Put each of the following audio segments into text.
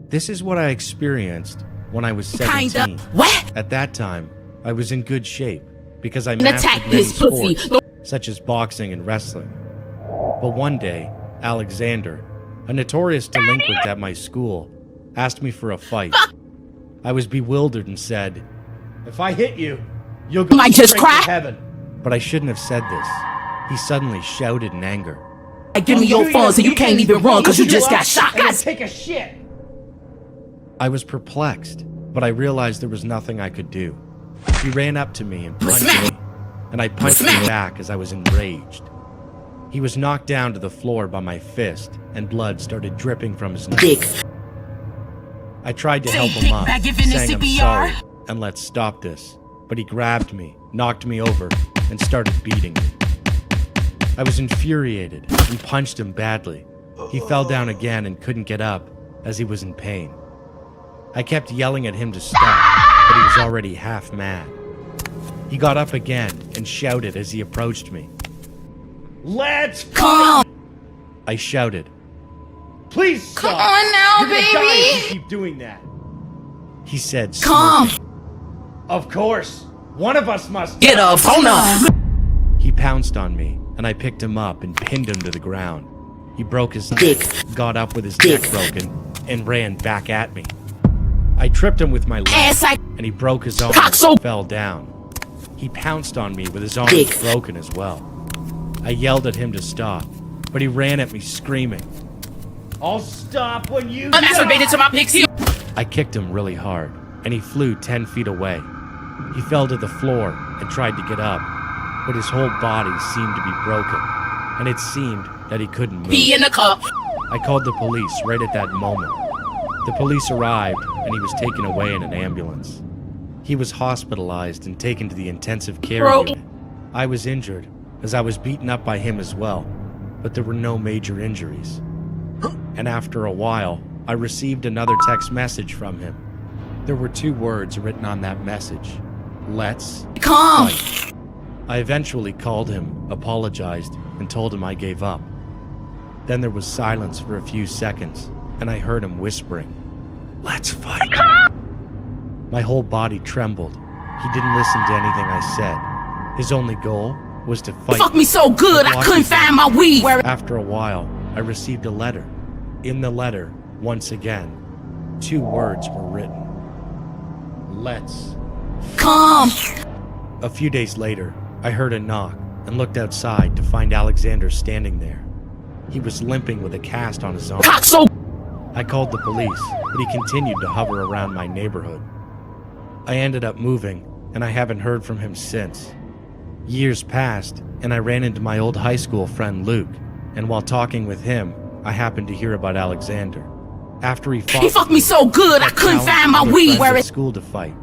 This is what I experienced when I was 17. What? At that time, I was in good shape because I Attack mastered many this pussy. sports, such as boxing and wrestling. But one day, Alexander, a notorious delinquent at my school, asked me for a fight. I was bewildered and said, "If I hit you, you'll go Might straight just cry. to heaven." But I shouldn't have said this. He suddenly shouted in anger, Give me your phone so you can't even run because you just got shot. Guys, take a shit. I was perplexed, but I realized there was nothing I could do. He ran up to me and punched me, and I punched him back as I was enraged. He was knocked down to the floor by my fist, and blood started dripping from his neck. I tried to help him up, saying I'm sorry, and let's stop this. But he grabbed me, knocked me over, and started beating me. I was infuriated and punched him badly. He fell down again and couldn't get up as he was in pain. I kept yelling at him to stop, but he was already half mad. He got up again and shouted as he approached me. "Let's come! I shouted. "Please stop! Come on now, You're gonna die baby! if you keep doing that." He said, Come! smirking. "Of course! One of us must Get a phone up! He pounced on me, and I picked him up and pinned him to the ground. He broke his Dick. neck, got up with his neck broken, and ran back at me. I tripped him with my leg, and he broke his arm and fell down. He pounced on me with his arm broken as well. I yelled at him to stop, but he ran at me screaming, "I'll stop when you Masturbated to my pixie! I kicked him really hard, and he flew 10 feet away. He fell to the floor and tried to get up, but his whole body seemed to be broken, and it seemed that he couldn't move. Be in the cup! I called the police right at that moment. The police arrived, and he was taken away in an ambulance. He was hospitalized and taken to the intensive care unit. I was injured, as I was beaten up by him as well, but there were no major injuries. And after a while, I received another text message from him. There were 2 words written on that message. "Let's Come! fight." I eventually called him, apologized, and told him I gave up. Then there was silence for a few seconds, and I heard him whispering, "Let's fight." My whole body trembled. He didn't listen to anything I said. His only goal was to fight. Fuck me so good I couldn't find my weed! After a while, I received a letter. In the letter, once again, 2 words were written. "Let's." Come! A few days later, I heard a knock and looked outside to find Alexander standing there. He was limping with a cast on his arm. I called the police, but he continued to hover around my neighborhood. I ended up moving, and I haven't heard from him since. Years passed, and I ran into my old high school friend Luke, and while talking with him, I happened to hear about Alexander. After he fucked me so good I couldn't find my weed! Where at school to fight,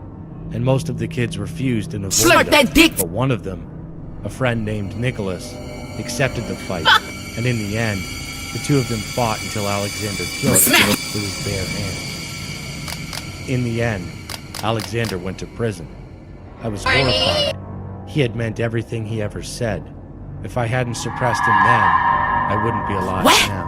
and most of the kids refused and avoided that dick! But one of them, a friend named Nicholas, accepted the fight, and in the end, the 2 of them fought until Alexander killed him with his bare hands. In the end, Alexander went to prison. I was horrified. He had meant everything he ever said. If I hadn't suppressed him then, I wouldn't be alive now.